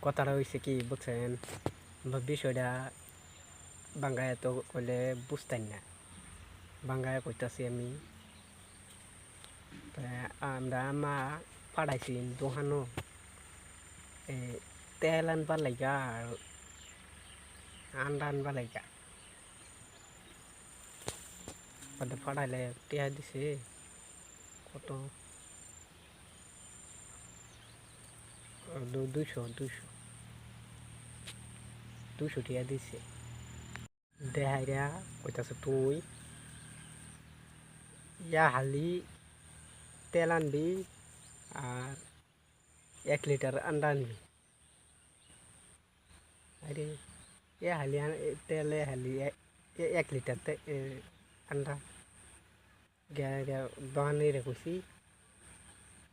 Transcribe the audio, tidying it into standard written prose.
কথাটা হয়েছে কি বুঝছেন, বিষয়টা বাংলায় তো কইলে বুঝতেন না, বাংলায় কইতাছি আমি। আমরা মা পাঠাইছি দোকানো তেল আনবার লাইগা আর আন্ডা আনবার লাইগা। পাঠাইলে টিয়া দিছে কত, 200 টিয়া দিছে। দেহাইরা কইতাছে তুই ইয়া হালি তেল আনবি আর 1 লিটার আন্ডা আনবি। আরে ইয়া হালি তেলে হালি 1 লিটার আন্ডা দোকানিরে কইছি